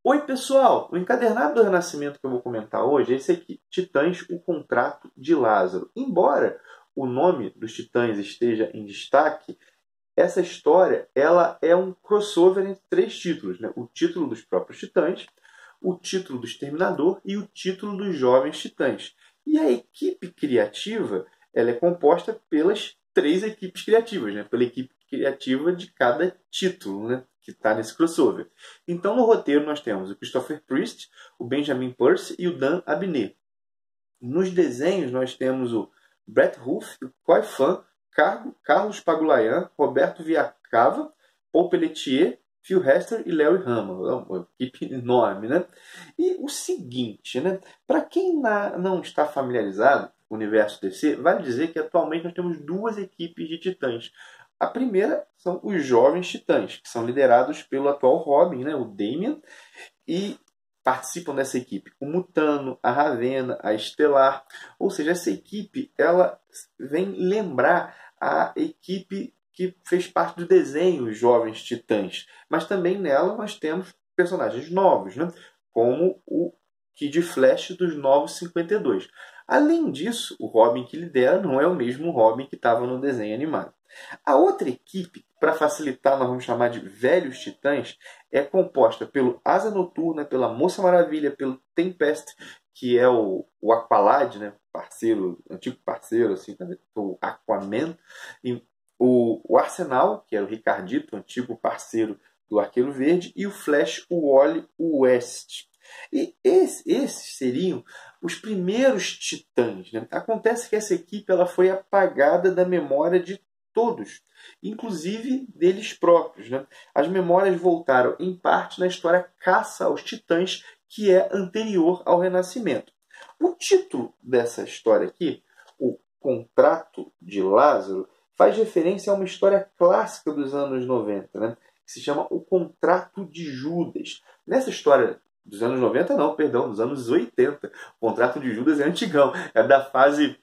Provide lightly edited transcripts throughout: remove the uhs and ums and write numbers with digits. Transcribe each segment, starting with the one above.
Oi, pessoal! O encadernado do Renascimento que eu vou comentar hoje é esse aqui, Titãs, o Contrato de Lázaro. Embora o nome dos Titãs esteja em destaque, essa história ela é um crossover entre três títulos, né? O título dos próprios Titãs, o título do Exterminador e o título dos Jovens Titãs. E a equipe criativa ela é composta pelas três equipes criativas, né? Pela equipe criativa de cada título, né? Que está nesse crossover. Então, no roteiro, nós temos o Christopher Priest, o Benjamin Percy e o Dan Abnett. Nos desenhos, nós temos o Brett Huff, o Khoi Fan, Carlos Pagulayan, Roberto Viacava, Paul Pelletier, Phil Hester e Larry Hama. É uma equipe enorme, né? E o seguinte, né? Para quem não está familiarizado com o universo DC, vale dizer que atualmente nós temos duas equipes de titãs. A primeira são os Jovens Titãs, que são liderados pelo atual Robin, né? O Damian, e participam dessa equipe o Mutano, a Ravenna, a Estelar. Ou seja, essa equipe ela vem lembrar a equipe que fez parte do desenho Os Jovens Titãs. Mas também nela nós temos personagens novos, né? Como o Kid Flash dos Novos 52. Além disso, o Robin que lidera não é o mesmo Robin que estava no desenho animado. A outra equipe, para facilitar, nós vamos chamar de Velhos Titãs, é composta pelo Asa Noturna, pela Moça Maravilha, pelo Tempest, que é o Aqualad, né? Parceiro, antigo parceiro, assim, o Aquaman, e o Arsenal, que era o Ricardito, antigo parceiro do Arqueiro Verde, e o Flash, o Wally West. E esses seriam os primeiros titãs, né? Acontece que essa equipe ela foi apagada da memória de todos, inclusive deles próprios, né? As memórias voltaram em parte na história Caça aos Titãs, que é anterior ao Renascimento. O título dessa história aqui, o Contrato de Lázaro, faz referência a uma história clássica dos anos 90, né? Que se chama O Contrato de Judas. Nessa história dos anos 90, não, perdão, dos anos 80. O Contrato de Judas é antigão, é da fase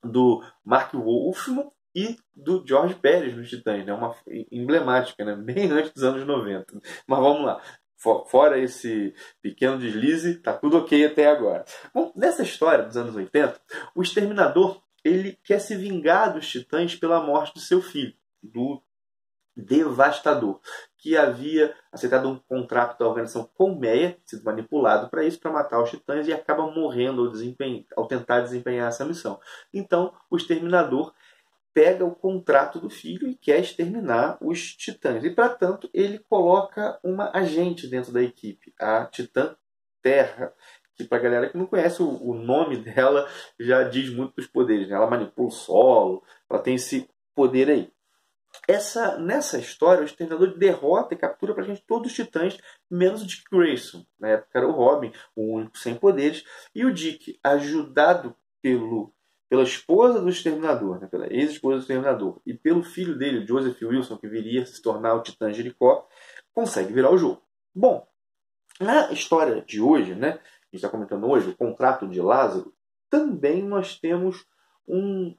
do Mark Wolfman e do George Pérez nos Titãs, né? Uma emblemática, né? Bem antes dos anos 90. Mas vamos lá. Fora esse pequeno deslize, tá tudo ok até agora. Bom, nessa história dos anos 80, o Exterminador ele quer se vingar dos Titãs pela morte do seu filho, do Devastador, que havia aceitado um contrato da organização Colmeia, sido manipulado para isso, para matar os Titãs, e acaba morrendo ao tentar desempenhar essa missão. Então, o Exterminador pega o contrato do filho e quer exterminar os Titãs. E, para tanto, ele coloca uma agente dentro da equipe, a Titã Terra, que, para a galera que não conhece, o nome dela já diz muito dos poderes, né? Ela manipula o solo, ela tem esse poder aí. Nessa história, o Exterminador derrota e captura praticamente todos os Titãs, menos o Dick Grayson. Na época era o Robin, o único sem poderes. E o Dick, ajudado pela esposa do Exterminador, né, pela ex-esposa do Exterminador, e pelo filho dele, Joseph Wilson, que viria a se tornar o Titã Jericó, consegue virar o jogo. Bom, na história de hoje, né, a gente está comentando hoje, o Contrato de Lázaro, também nós temos um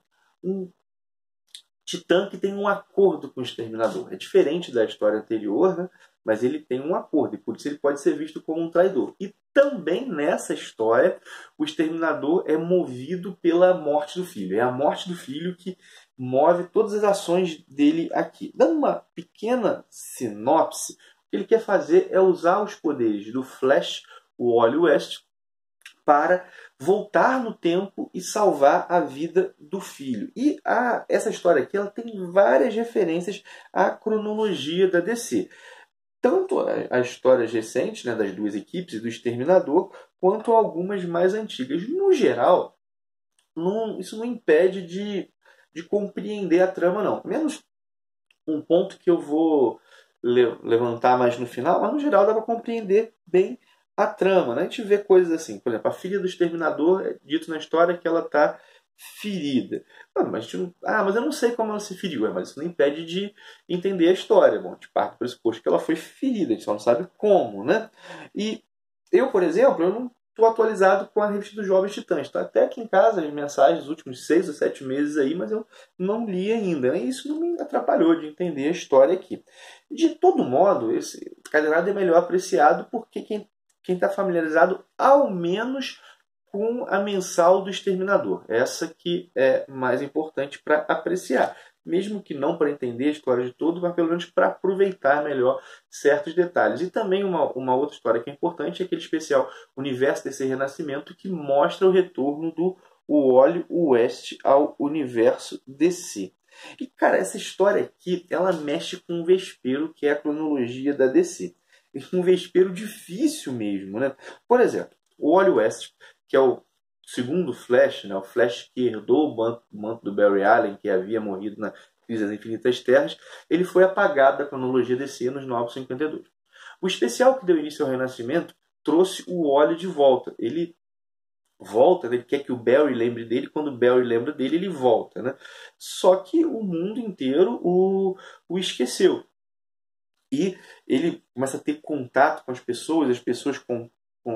Titã que tem um acordo com o Exterminador. É diferente da história anterior, né? Mas ele tem um acordo, e por isso ele pode ser visto como um traidor. E também nessa história, o Exterminador é movido pela morte do filho. É a morte do filho que move todas as ações dele aqui. Dando uma pequena sinopse, o que ele quer fazer é usar os poderes do Flash, o Wally West, para voltar no tempo e salvar a vida do filho. E essa história aqui ela tem várias referências à cronologia da DC. Tanto as histórias recentes, né, das duas equipes e do Exterminador, quanto algumas mais antigas. No geral, isso não impede de compreender a trama, não. Menos um ponto que eu vou levantar mais no final, mas no geral dá para compreender bem a trama, né? A gente vê coisas assim, por exemplo, a filha do Exterminador é dito na história que ela está ferida. Mas eu não sei como ela se feriu, mas isso não impede de entender a história. Bom, a gente parte do pressuposto que ela foi ferida, a gente só não sabe como, né? E eu, por exemplo, eu não estou atualizado com a revista dos Jovens Titãs. Está até aqui em casa as mensagens dos últimos 6 ou 7 meses aí, mas eu não li ainda. E isso não me atrapalhou de entender a história aqui. De todo modo, esse encadernado é melhor apreciado porque quem está familiarizado, ao menos, com a mensal do Exterminador. Essa que é mais importante para apreciar. Mesmo que não para entender a história de tudo, mas pelo menos para aproveitar melhor certos detalhes. E também uma outra história que é importante é aquele especial Universo DC Renascimento, que mostra o retorno do Wally West ao universo DC. E, cara, essa história aqui, ela mexe com o vespeiro, que é a cronologia da DC. E um vespeiro difícil mesmo, né? Por exemplo, o Wally West, que é o segundo Flash, né, o Flash que herdou o manto do Barry Allen, que havia morrido na Crise das Infinitas Terras, ele foi apagado da cronologia DC nos 952. O especial que deu início ao Renascimento trouxe o Wally de volta. Ele volta, ele quer que o Barry lembre dele, quando o Barry lembra dele, ele volta. Né? Só que o mundo inteiro o esqueceu. E ele começa a ter contato com as pessoas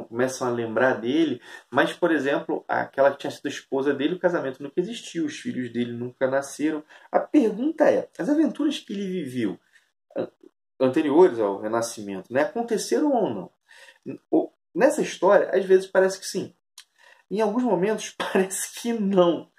começam a lembrar dele, mas, por exemplo, aquela que tinha sido a esposa dele, o casamento nunca existiu, os filhos dele nunca nasceram. A pergunta é, as aventuras que ele viveu anteriores ao Renascimento, né, aconteceram ou não? Nessa história, às vezes parece que sim. Em alguns momentos parece que não.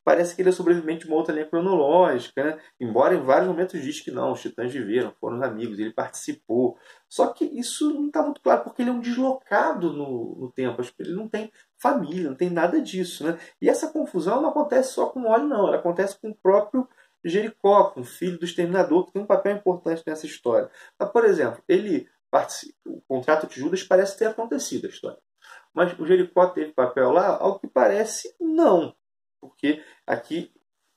Parece que ele é sobrevivente de uma outra linha cronológica, né? Embora em vários momentos diz que não, os titãs viveram, foram amigos, ele participou. Só que isso não está muito claro, porque ele é um deslocado no tempo. Ele não tem família, não tem nada disso. Né? E essa confusão não acontece só com o Wally, não. Ela acontece com o próprio Jericó, com o filho do Exterminador, que tem um papel importante nessa história. Mas, por exemplo, o contrato de Judas parece ter acontecido a história. Mas o Jericó teve papel lá? Ao que parece, não. Porque aqui,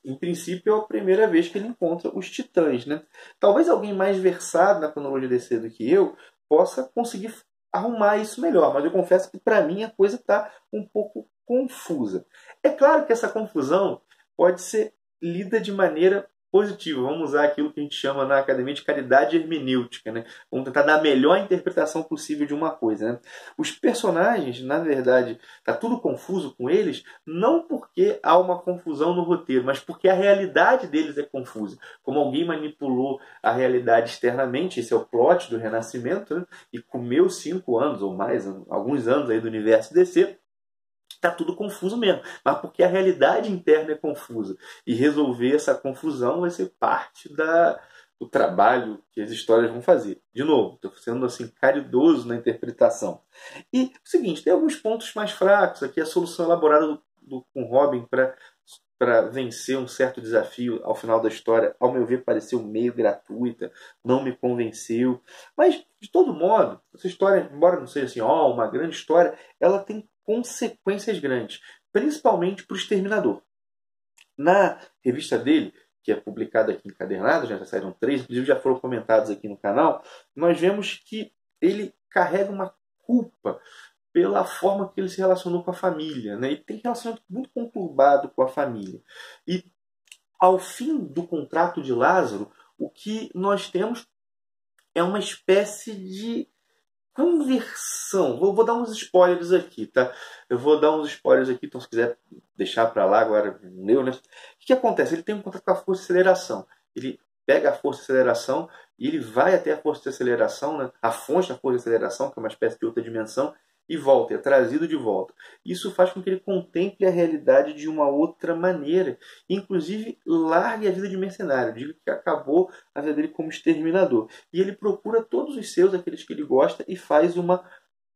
em princípio, é a primeira vez que ele encontra os titãs. Né? Talvez alguém mais versado na cronologia DC do que eu possa conseguir arrumar isso melhor. Mas eu confesso que, para mim, a coisa está um pouco confusa. É claro que essa confusão pode ser lida de maneira positiva. Vamos usar aquilo que a gente chama na academia de caridade hermenêutica. Né? Vamos tentar dar a melhor interpretação possível de uma coisa. Né? Os personagens, na verdade, está tudo confuso com eles, não porque há uma confusão no roteiro, mas porque a realidade deles é confusa. Como alguém manipulou a realidade externamente, esse é o plot do Renascimento, né? E comeu 5 anos ou mais, alguns anos aí do universo DC, está tudo confuso mesmo, mas porque a realidade interna é confusa. E resolver essa confusão vai ser parte do trabalho que as histórias vão fazer. De novo, estou sendo assim caridoso na interpretação. E o seguinte, tem alguns pontos mais fracos aqui. A solução elaborada com Robin para vencer um certo desafio ao final da história, ao meu ver, pareceu meio gratuita, não me convenceu. Mas, de todo modo, essa história, embora não seja assim, uma grande história, ela tem consequências grandes, principalmente para o Exterminador. Na revista dele, que é publicada aqui encadernada, já saíram 3, inclusive já foram comentados aqui no canal, nós vemos que ele carrega uma culpa pela forma que ele se relacionou com a família. Né? Ele tem relacionamento muito conturbado com a família. E, ao fim do contrato de Lázaro, o que nós temos é uma espécie de conversão. Vou dar uns spoilers aqui, tá? Eu vou dar uns spoilers aqui, então se quiser deixar para lá agora, meu, né? O que acontece? Ele tem um contato com a força de aceleração. Ele pega a força de aceleração e ele vai até a força de aceleração, né? A fonte da força de aceleração, que é uma espécie de outra dimensão, e volta, é trazido de volta. Isso faz com que ele contemple a realidade de uma outra maneira. Inclusive, largue a vida de mercenário. Diga que acabou a vida dele como exterminador. E ele procura todos os seus, aqueles que ele gosta, e faz uma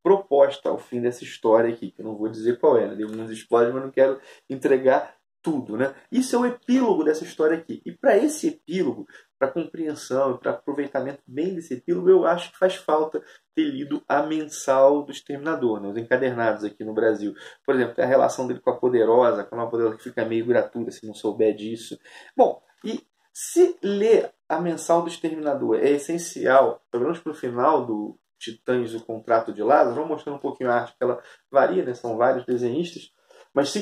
proposta ao fim dessa história aqui, que eu não vou dizer qual é. Né? Dei alguns spoilers, mas não quero entregar tudo. Né? Isso é o epílogo dessa história aqui. E para esse epílogo, para compreensão, para aproveitamento bem desse epílogo, eu acho que faz falta ter lido a mensal do Exterminador, né? Os encadernados aqui no Brasil. Por exemplo, tem a relação dele com a Poderosa, com uma Poderosa que fica meio gratuita se não souber disso. Bom, e se ler a mensal do Exterminador é essencial, pelo menos para o final do Titãs, o Contrato de Lázaro, vamos mostrando um pouquinho a arte, que ela varia, né? São vários desenhistas, mas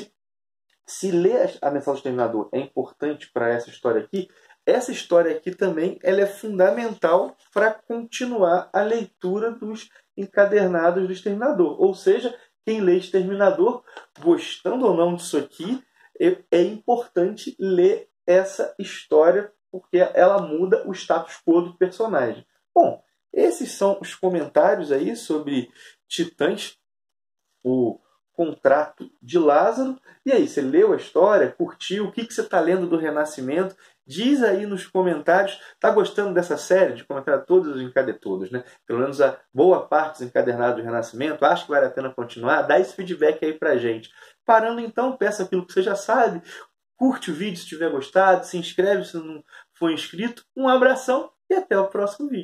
se ler a mensal do Exterminador é importante para essa história aqui, essa história aqui também ela é fundamental para continuar a leitura dos encadernados do Exterminador. Ou seja, quem lê Exterminador, gostando ou não disso aqui, é importante ler essa história, porque ela muda o status quo do personagem. Bom, esses são os comentários aí sobre Titãs, o Contrato de Lázaro. E aí, você leu a história? Curtiu? O que você está lendo do Renascimento? Diz aí nos comentários. Está gostando dessa série? De comentar todos os todos, né? Pelo menos a boa parte dos encadernados do Renascimento. Acho que vale a pena continuar? Dá esse feedback aí pra gente. Parando então, peça aquilo que você já sabe. Curte o vídeo se tiver gostado. Se inscreve se não for inscrito. Um abração e até o próximo vídeo.